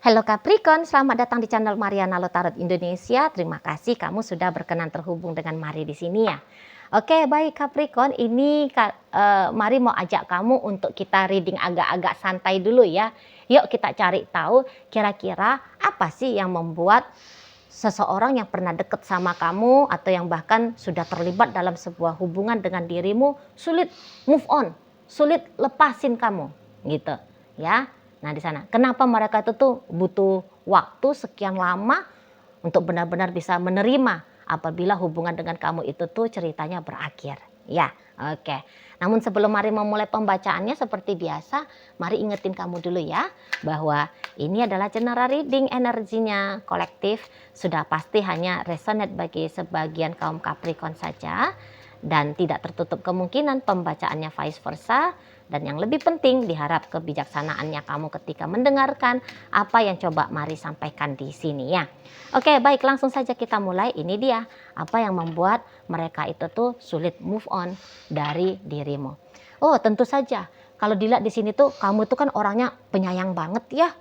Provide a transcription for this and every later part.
Halo Capricorn, selamat datang di channel Mariana Lotarot Indonesia. Terima kasih kamu sudah berkenan terhubung dengan Mari di sini ya. Oke, baik Capricorn, ini Mari mau ajak kamu untuk kita reading agak-agak santai dulu ya. Yuk kita cari tahu kira-kira apa sih yang membuat seseorang yang pernah deket sama kamu atau yang bahkan sudah terlibat dalam sebuah hubungan dengan dirimu sulit move on, sulit lepasin kamu gitu ya. Nah di sana, kenapa mereka itu tuh butuh waktu sekian lama untuk benar-benar bisa menerima apabila hubungan dengan kamu itu tuh ceritanya berakhir. Ya, oke. Namun sebelum Mari memulai pembacaannya seperti biasa, Mari ingetin kamu dulu ya bahwa ini adalah general reading, energinya kolektif, sudah pasti hanya resonate bagi sebagian kaum Capricorn saja dan tidak tertutup kemungkinan pembacaannya vice versa. Dan yang lebih penting, diharap kebijaksanaannya kamu ketika mendengarkan apa yang coba Mari sampaikan di sini ya. Oke, baik, langsung saja kita mulai. Ini dia apa yang membuat mereka itu tuh sulit move on dari dirimu. Oh, tentu saja. Kalau dilihat di sini tuh kamu tuh kan orangnya penyayang banget ya.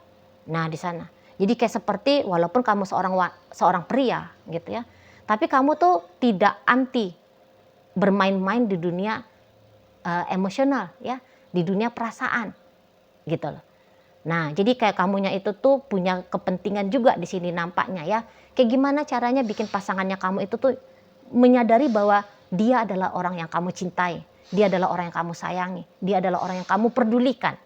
Nah, di sana. Jadi kayak seperti walaupun kamu seorang pria gitu ya, tapi kamu tuh tidak anti bermain-main di dunia emosional ya, di dunia perasaan gitu loh. Nah, jadi kayak kamunya itu tuh punya kepentingan juga di sini nampaknya ya. Kayak gimana caranya bikin pasangannya kamu itu tuh menyadari bahwa dia adalah orang yang kamu cintai, dia adalah orang yang kamu sayangi, dia adalah orang yang kamu pedulikan.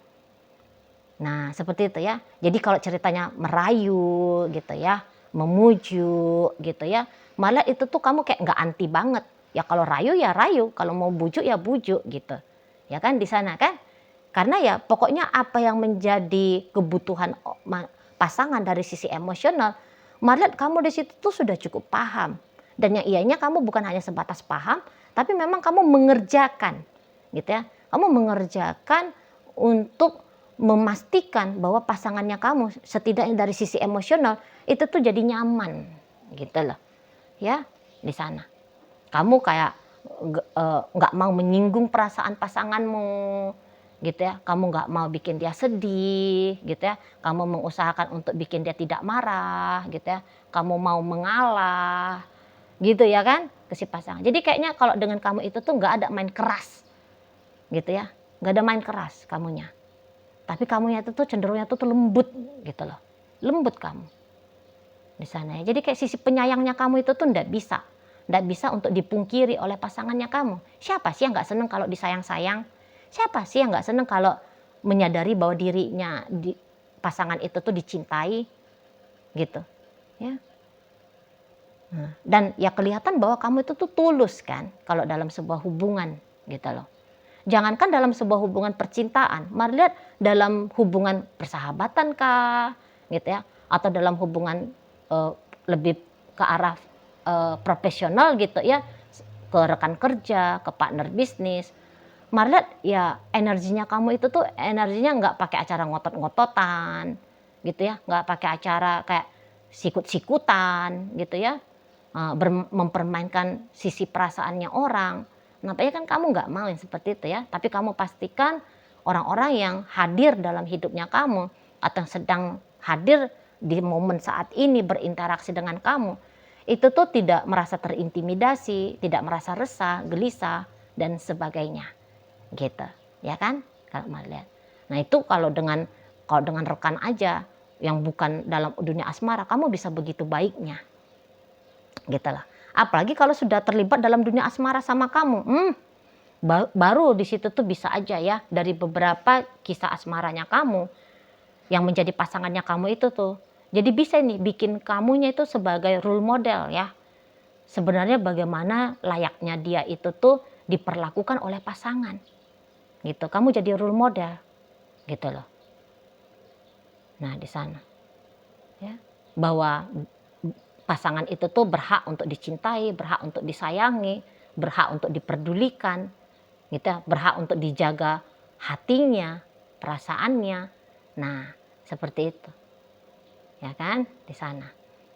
Nah, seperti itu ya. Jadi kalau ceritanya merayu gitu ya, memuju gitu ya, malah itu tuh kamu kayak nggak anti banget. Ya kalau rayu ya rayu, kalau mau bujuk ya bujuk gitu. Ya kan di sana kan? Karena ya pokoknya apa yang menjadi kebutuhan pasangan dari sisi emosional, malah kamu di situ tuh sudah cukup paham. Dan yang ianya kamu bukan hanya sebatas paham, tapi memang kamu mengerjakan gitu ya. Kamu mengerjakan untuk memastikan bahwa pasangannya kamu setidaknya dari sisi emosional itu tuh jadi nyaman gitu loh ya di sana. Kamu kayak nggak mau menyinggung perasaan pasanganmu gitu ya, kamu nggak mau bikin dia sedih gitu ya, kamu mengusahakan untuk bikin dia tidak marah gitu ya, kamu mau mengalah gitu ya kan ke si pasangan. Jadi kayaknya kalau dengan kamu itu tuh nggak ada main keras gitu ya, nggak ada main keras kamunya. Tapi kamunya itu tuh cenderungnya tuh lembut gitu loh. Lembut kamu di sana ya. Jadi kayak sisi penyayangnya kamu itu tuh ndak bisa. Ndak bisa untuk dipungkiri oleh pasangannya kamu. Siapa sih yang nggak seneng kalau disayang-sayang? Siapa sih yang nggak seneng kalau menyadari bahwa dirinya pasangan itu tuh dicintai gitu ya. Nah, dan ya kelihatan bahwa kamu itu tuh tulus kan kalau dalam sebuah hubungan gitu loh. Jangankan dalam sebuah hubungan percintaan, mari lihat dalam hubungan persahabatan kah, gitu ya, atau dalam hubungan lebih ke arah profesional gitu ya, ke rekan kerja, ke partner bisnis. Mari lihat ya energinya kamu itu tuh energinya nggak pakai acara ngotot-ngototan, gitu ya, nggak pakai acara kayak sikut-sikutan, gitu ya, mempermainkan sisi perasaannya orang. Nampaknya kan kamu nggak mau yang seperti itu ya, tapi kamu pastikan orang-orang yang hadir dalam hidupnya kamu atau yang sedang hadir di momen saat ini berinteraksi dengan kamu, itu tuh tidak merasa terintimidasi, tidak merasa resah, gelisah, dan sebagainya. Gitu, ya kan? Kalau melihat. Nah itu kalau dengan rekan aja yang bukan dalam dunia asmara, kamu bisa begitu baiknya. Gitu lah. Apalagi kalau sudah terlibat dalam dunia asmara sama kamu, baru di situ tuh bisa aja ya dari beberapa kisah asmaranya kamu yang menjadi pasangannya kamu itu tuh. Jadi bisa nih bikin kamunya itu sebagai role model ya. Sebenarnya bagaimana layaknya dia itu tuh diperlakukan oleh pasangan. Gitu. Kamu jadi role model gitu loh. Nah, di sana ya. Bahwa pasangan itu tuh berhak untuk dicintai, berhak untuk disayangi, berhak untuk diperdulikan, gitu ya, berhak untuk dijaga hatinya, perasaannya. Nah, seperti itu. Ya kan? Di sana.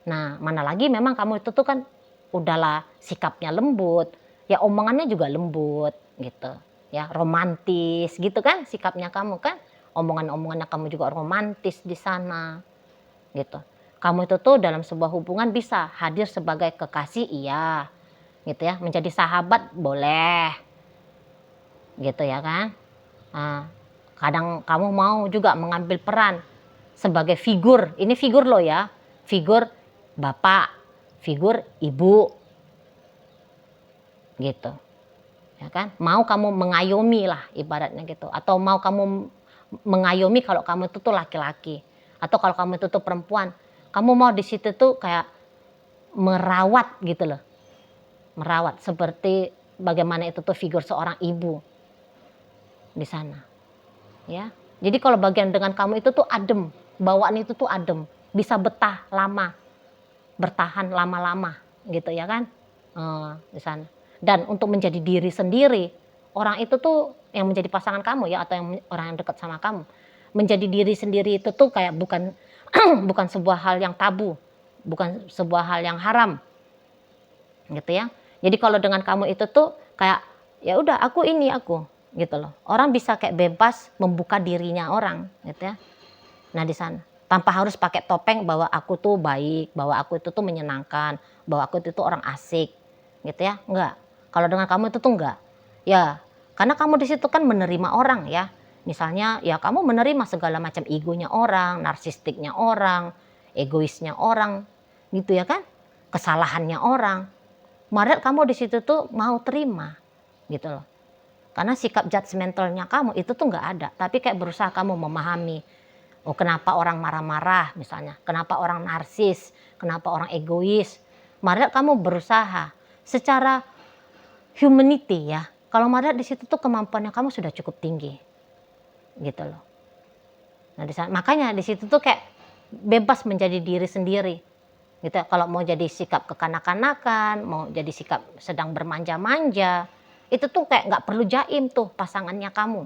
Nah, mana lagi memang kamu itu tuh kan udahlah sikapnya lembut, ya omongannya juga lembut gitu. Ya, romantis gitu kan sikapnya kamu kan. Omongan-omongannya kamu juga romantis di sana. gitu. Kamu itu tuh dalam sebuah hubungan bisa hadir sebagai kekasih, iya, gitu ya. Menjadi sahabat boleh, gitu ya kan. Nah, kadang kamu mau juga mengambil peran sebagai figur, ini figur lo ya, figur bapak, figur ibu, gitu, ya kan. Mau kamu mengayomi lah ibaratnya gitu, atau mau kamu mengayomi kalau kamu itu tuh laki-laki, atau kalau kamu itu tuh perempuan, kamu mau di situ tuh kayak merawat gitu loh, merawat seperti bagaimana itu tuh figur seorang ibu di sana, ya. Jadi kalau bagian dengan kamu itu tuh adem, bawaan itu tuh adem, bisa betah lama, bertahan lama-lama gitu ya kan, di sana. Dan untuk menjadi diri sendiri, orang itu tuh yang menjadi pasangan kamu ya, atau orang yang dekat sama kamu, menjadi diri sendiri itu tuh kayak bukan bukan sebuah hal yang tabu, bukan sebuah hal yang haram, gitu ya. Jadi kalau dengan kamu itu tuh kayak ya udah aku ini aku gitu loh. Orang bisa kayak bebas membuka dirinya orang gitu ya. Nah di sana tanpa harus pakai topeng bahwa aku tuh baik, bahwa aku itu tuh menyenangkan, bahwa aku itu tuh orang asik gitu ya. Enggak. Kalau dengan kamu itu tuh enggak. Ya, karena kamu di situ kan menerima orang ya. Misalnya ya kamu menerima segala macam egonya orang, narsistiknya orang, egoisnya orang gitu ya kan. Kesalahannya orang. Maret kamu di situ tuh mau terima gitu loh. Karena sikap judgmentalnya kamu itu tuh nggak ada, tapi kayak berusaha kamu memahami, oh kenapa orang marah-marah misalnya, kenapa orang narsis, kenapa orang egois. Maret kamu berusaha secara humanity ya. Kalau Maret di situ tuh kemampuannya kamu sudah cukup tinggi, gitu loh. Nah makanya di situ tuh kayak bebas menjadi diri sendiri. Gitu. Kalau mau jadi sikap kekanak-kanakan, mau jadi sikap sedang bermanja-manja, itu tuh kayak nggak perlu jaim tuh pasangannya kamu,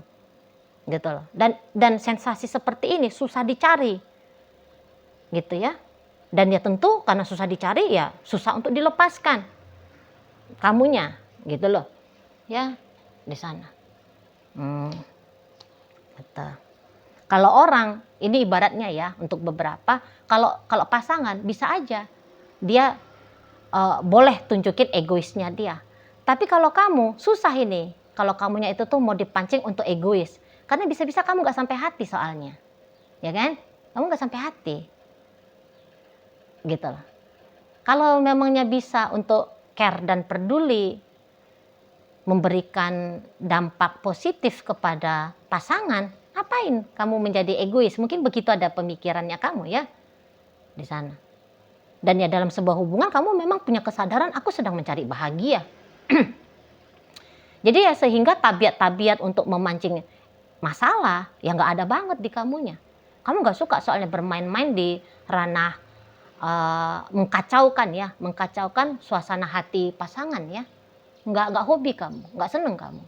gitu loh. Dan sensasi seperti ini susah dicari, gitu ya. Dan ya tentu karena susah dicari ya susah untuk dilepaskan kamunya, gitu loh, ya di sana. Gitu. Kalau orang ini ibaratnya ya untuk beberapa, kalau pasangan bisa aja dia boleh tunjukin egoisnya dia. Tapi kalau kamu susah ini, kalau kamunya itu tuh mau dipancing untuk egois, karena bisa-bisa kamu nggak sampai hati soalnya, ya kan? Kamu nggak sampai hati, gitu loh. Kalau memangnya bisa untuk care dan peduli, memberikan dampak positif kepada pasangan, ngapain kamu menjadi egois? Mungkin begitu ada pemikirannya kamu ya di sana. Dan ya dalam sebuah hubungan kamu memang punya kesadaran aku sedang mencari bahagia. Jadi ya sehingga tabiat-tabiat untuk memancing masalah ya nggak ada banget di kamunya. Kamu nggak suka soalnya bermain-main di ranah mengkacaukan suasana hati pasangan ya. Nggak hobi kamu, nggak seneng kamu.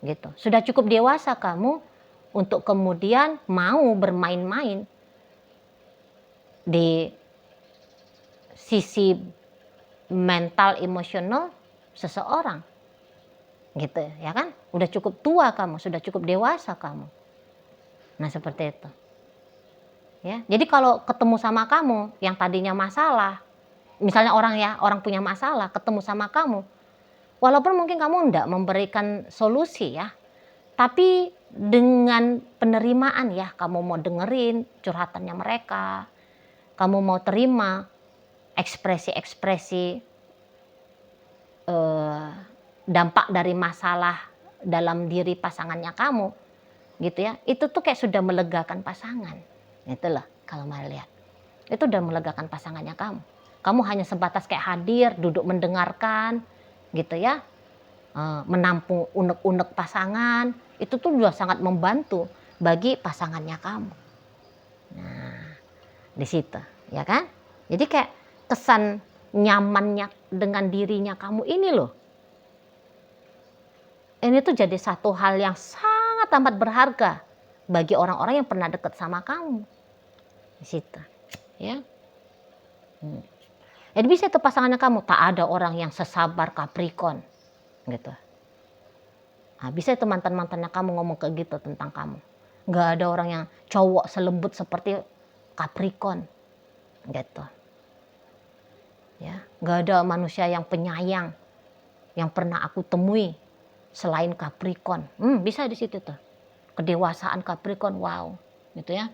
Gitu. Sudah cukup dewasa kamu untuk kemudian mau bermain-main di sisi mental emosional seseorang, gitu ya kan? Udah cukup tua kamu, sudah cukup dewasa kamu. Nah seperti itu, ya. Jadi kalau ketemu sama kamu yang tadinya masalah, misalnya orang punya masalah, ketemu sama kamu, walaupun mungkin kamu enggak memberikan solusi ya, tapi dengan penerimaan ya, kamu mau dengerin curhatannya mereka, kamu mau terima ekspresi-ekspresi dampak dari masalah dalam diri pasangannya kamu, gitu ya. Itu tuh kayak sudah melegakan pasangan. Itulah kalau mau lihat. Itu udah melegakan pasangannya kamu. Kamu hanya sebatas kayak hadir, duduk mendengarkan, gitu ya. Menampung unek-unek pasangan, itu tuh juga sangat membantu bagi pasangannya kamu. Nah, di situ, ya kan? Jadi kayak kesan nyamannya dengan dirinya kamu ini loh. Ini tuh jadi satu hal yang sangat amat berharga bagi orang-orang yang pernah dekat sama kamu. Di situ, ya. Jadi bisa tuh pasangannya kamu, tak ada orang yang sesabar Capricorn, gitu. Nah, bisa itu mantan-mantannya kamu ngomong kayak gitu tentang kamu. Nggak ada orang yang cowok selembut seperti Capricorn gitu. Ya, nggak ada manusia yang penyayang yang pernah aku temui selain Capricorn. Bisa di situ tuh. Kedewasaan Capricorn, wow, gitu ya.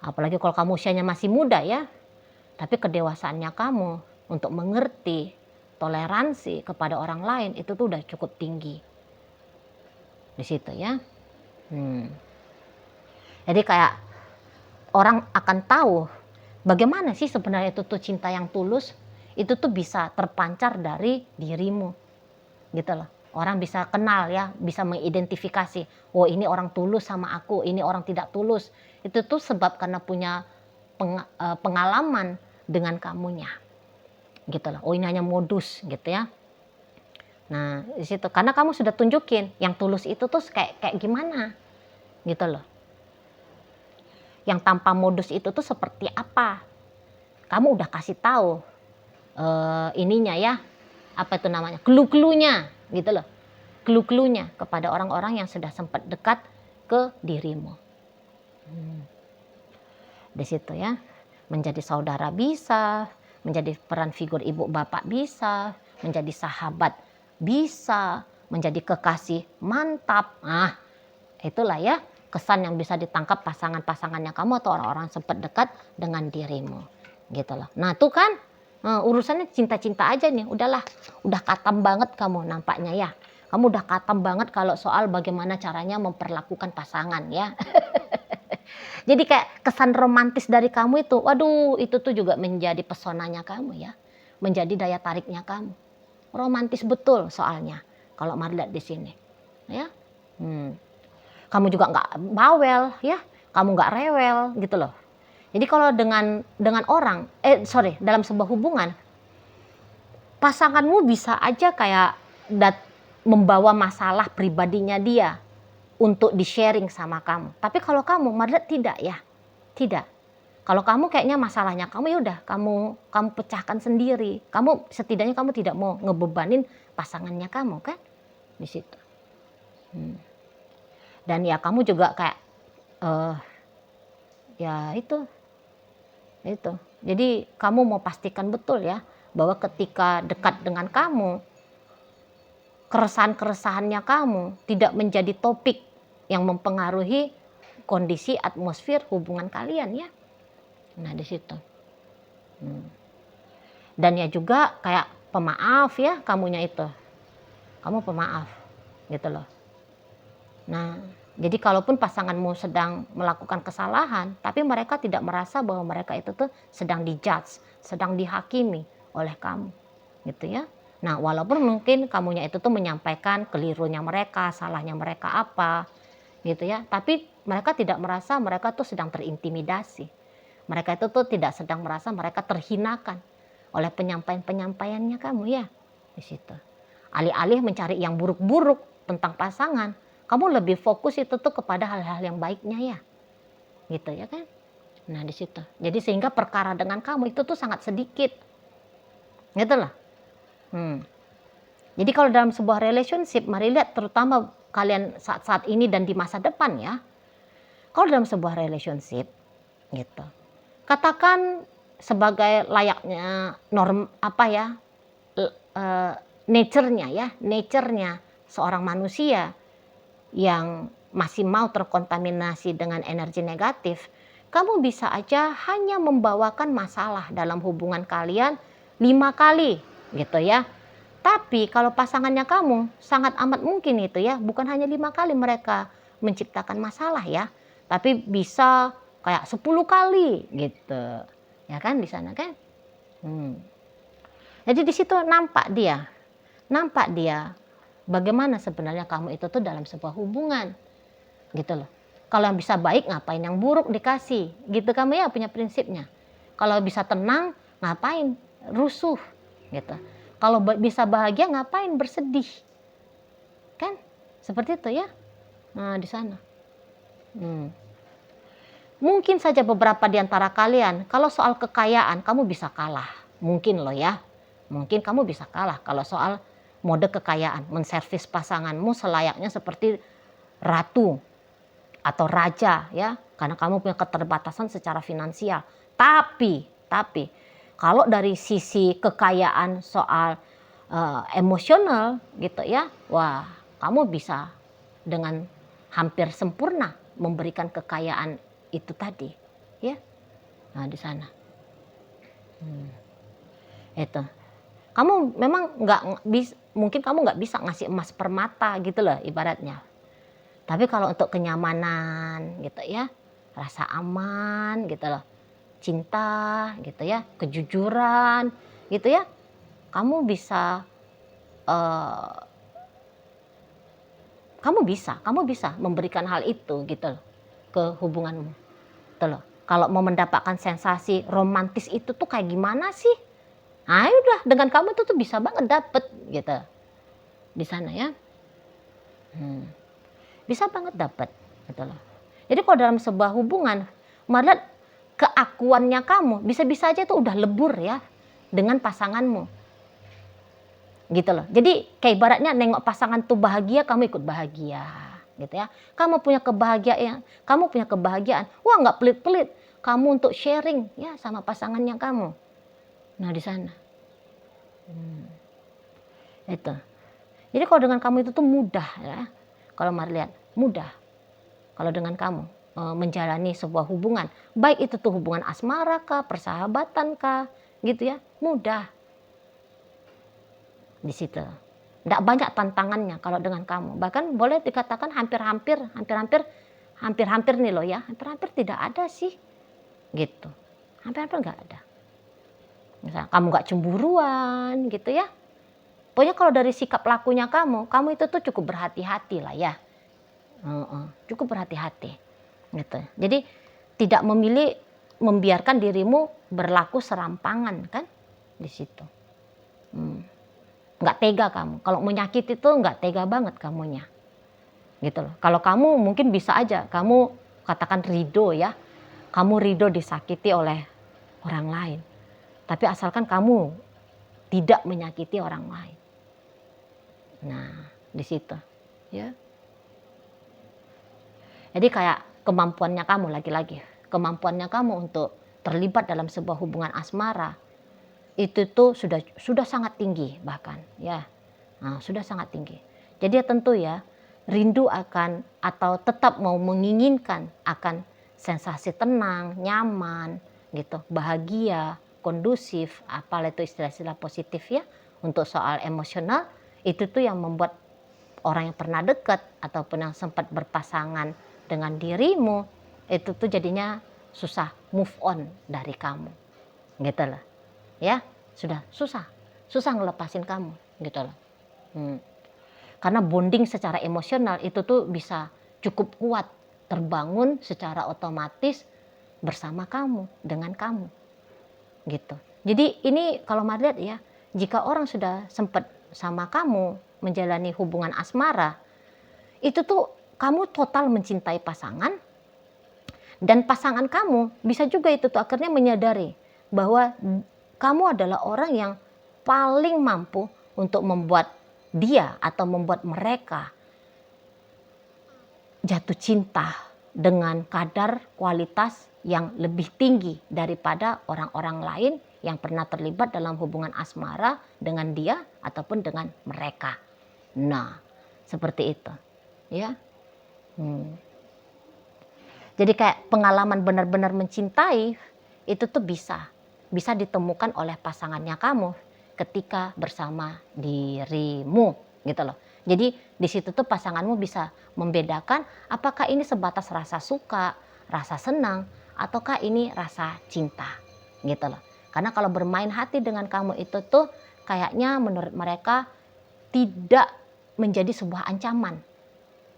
Apalagi kalau kamu usianya masih muda ya, tapi kedewasaannya kamu untuk mengerti, toleransi kepada orang lain itu tuh udah cukup tinggi di situ ya. Jadi kayak orang akan tahu bagaimana sih sebenarnya itu tuh cinta yang tulus, itu tuh bisa terpancar dari dirimu gitu loh. Orang bisa kenal ya, bisa mengidentifikasi, oh ini orang tulus sama aku, ini orang tidak tulus. Itu tuh sebab karena punya pengalaman dengan kamunya gitu loh. Oh ini hanya modus gitu ya. Nah di situ karena kamu sudah tunjukin yang tulus itu tuh kayak gimana gitu loh. Yang tanpa modus itu tuh seperti apa? Kamu udah kasih tahu ininya ya, apa itu namanya, clue-cluenya gitu loh, clue-cluenya kepada orang-orang yang sudah sempat dekat ke dirimu. Di situ ya, menjadi saudara bisa, menjadi peran figur ibu bapak bisa, menjadi sahabat bisa, menjadi kekasih mantap. Nah, itulah ya kesan yang bisa ditangkap pasangan-pasangannya kamu atau orang-orang sempat dekat dengan dirimu gitu loh. Nah tuh kan urusannya cinta-cinta aja nih, udahlah, udah katam banget kamu nampaknya ya. Kamu udah katam banget kalau soal bagaimana caranya memperlakukan pasangan ya. Jadi kayak kesan romantis dari kamu itu, waduh itu tuh juga menjadi pesonanya kamu ya. Menjadi daya tariknya kamu. Romantis betul soalnya kalau Mari lihat di sini. Ya. Kamu juga nggak bawel ya, kamu nggak rewel gitu loh. Jadi kalau dengan orang, dalam sebuah hubungan, pasanganmu bisa aja kayak membawa masalah pribadinya dia untuk di-sharing sama kamu. Tapi kalau kamu, Marlet tidak ya, tidak. Kalau kamu kayaknya masalahnya kamu ya udah kamu pecahkan sendiri. Setidaknya kamu tidak mau ngebebanin pasangannya kamu kan di situ. Dan ya kamu juga kayak ya itu. Jadi kamu mau pastikan betul ya bahwa ketika dekat dengan kamu, keresahan-keresahannya kamu tidak menjadi topik yang mempengaruhi kondisi atmosfer hubungan kalian ya. Nah di situ. Dan ya juga kayak pemaaf ya kamunya itu. Kamu pemaaf gitu loh. Nah, jadi kalaupun pasanganmu sedang melakukan kesalahan, tapi mereka tidak merasa bahwa mereka itu tuh sedang dijudge, sedang dihakimi oleh kamu, gitu ya. Nah, walaupun mungkin kamunya itu tuh menyampaikan kelirunya mereka, salahnya mereka apa, gitu ya. Tapi mereka tidak merasa mereka tuh sedang terintimidasi. Mereka itu tuh tidak sedang merasa mereka terhinakan oleh penyampaian-penyampaiannya kamu ya di situ. Alih-alih mencari yang buruk-buruk tentang pasangan, kamu lebih fokus itu tuh kepada hal-hal yang baiknya ya. Gitu ya kan. Nah di situ. Jadi sehingga perkara dengan kamu itu tuh sangat sedikit. Gitu loh. Jadi kalau dalam sebuah relationship, mari lihat terutama kalian saat-saat ini dan di masa depan ya. Kalau dalam sebuah relationship gitu. Katakan sebagai layaknya nature-nya seorang manusia yang masih mau terkontaminasi dengan energi negatif, kamu bisa aja hanya membawakan masalah dalam hubungan kalian 5 kali gitu ya. Tapi kalau pasangannya kamu, sangat amat mungkin itu ya, bukan hanya 5 kali mereka menciptakan masalah ya, tapi bisa kayak 10 kali gitu. Ya kan di sana kan? Jadi di situ nampak dia bagaimana sebenarnya kamu itu tuh dalam sebuah hubungan gitu loh. Kalau yang bisa baik ngapain yang buruk dikasih gitu, kamu ya punya prinsipnya. Kalau bisa tenang ngapain rusuh gitu. Kalau bisa bahagia ngapain bersedih kan, seperti itu ya. Nah di sana mungkin saja beberapa di antara kalian kalau soal kekayaan kamu bisa kalah, mungkin loh ya, mungkin kamu bisa kalah kalau soal mode kekayaan, menservis pasanganmu selayaknya seperti ratu atau raja ya, karena kamu punya keterbatasan secara finansial. Tapi kalau dari sisi kekayaan soal emosional gitu ya, wah kamu bisa dengan hampir sempurna memberikan kekayaan itu tadi, ya. Nah di sana, itu. Kamu memang nggak bisa, mungkin kamu nggak bisa ngasih emas permata gitu loh ibaratnya. Tapi kalau untuk kenyamanan gitu ya, rasa aman gitu loh, cinta gitu ya, kejujuran gitu ya, kamu bisa eh, kamu bisa memberikan hal itu gitu loh ke hubunganmu. Gitu loh. Kalau mau mendapatkan sensasi romantis itu tuh kayak gimana sih? Nah, udah dengan kamu itu tuh bisa banget dapet gitu di sana ya. Bisa banget dapet gitu loh. Jadi kalau dalam sebuah hubungan, malah keakuannya kamu bisa-bisa aja tuh udah lebur ya dengan pasanganmu. Gitu loh. Jadi kayak ibaratnya nengok pasangan tuh bahagia, kamu ikut bahagia gitu ya. Kamu punya kebahagiaan, wah nggak pelit-pelit kamu untuk sharing ya sama pasangannya kamu. Nah di sana itu. Jadi kalau dengan kamu itu tuh mudah ya. Kalau mari lihat mudah. Kalau dengan kamu menjalani sebuah hubungan, baik itu tuh hubungan asmara kah, persahabatan kah, gitu ya, mudah di situ. Tidak banyak tantangannya kalau dengan kamu. Bahkan boleh dikatakan hampir-hampir nih loh ya, hampir-hampir tidak ada sih, gitu. Hampir-hampir nggak ada. Misalnya kamu nggak cemburuan, gitu ya. Pokoknya kalau dari sikap lakunya kamu itu tuh cukup berhati-hati lah ya. Cukup berhati-hati gitu. Jadi tidak membiarkan dirimu berlaku serampangan kan di situ. Nggak tega kamu. Kalau menyakiti tuh nggak tega banget kamunya. Gitu loh. Kalau kamu mungkin bisa aja kamu katakan ridho ya. Kamu ridho disakiti oleh orang lain. Tapi asalkan kamu tidak menyakiti orang lain. Nah, di situ ya. Jadi kayak kemampuannya kamu lagi-lagi, kemampuannya kamu untuk terlibat dalam sebuah hubungan asmara itu tuh sudah sangat tinggi bahkan ya. Nah, sudah sangat tinggi. Jadi ya tentu ya rindu akan atau tetap mau menginginkan akan sensasi tenang, nyaman gitu, bahagia, kondusif, apalah itu istilah-istilah positif ya untuk soal emosional itu tuh yang membuat orang yang pernah dekat ataupun yang sempat berpasangan dengan dirimu itu tuh jadinya susah move on dari kamu gitu loh ya, sudah susah ngelepasin kamu gitu loh. Karena bonding secara emosional itu tuh bisa cukup kuat terbangun secara otomatis bersama kamu, dengan kamu gitu. Jadi ini kalau mari lihat ya, jika orang sudah sempat sama kamu menjalani hubungan asmara, itu tuh kamu total mencintai pasangan, dan pasangan kamu bisa juga itu tuh akhirnya menyadari bahwa kamu adalah orang yang paling mampu untuk membuat dia atau membuat mereka jatuh cinta dengan kadar kualitas yang lebih tinggi daripada orang-orang lain yang pernah terlibat dalam hubungan asmara dengan dia ataupun dengan mereka. Nah, seperti itu ya. Jadi kayak pengalaman benar-benar mencintai itu tuh bisa ditemukan oleh pasangannya kamu ketika bersama dirimu gitu loh. Jadi di situ tuh pasanganmu bisa membedakan apakah ini sebatas rasa suka, rasa senang, ataukah ini rasa cinta gitu loh. Karena kalau bermain hati dengan kamu itu tuh kayaknya menurut mereka tidak menjadi sebuah ancaman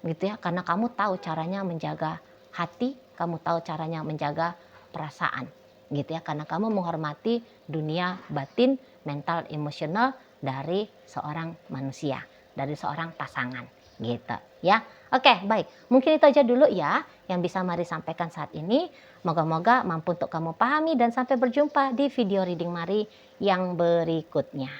gitu ya, karena kamu tahu caranya menjaga hati, kamu tahu caranya menjaga perasaan gitu ya, karena kamu menghormati dunia batin, mental, emosional dari seorang manusia, dari seorang pasangan gitu ya. Oke, baik, mungkin itu aja dulu ya yang bisa Mari sampaikan saat ini. Moga-moga mampu untuk kamu pahami, dan sampai berjumpa di video reading Mari yang berikutnya.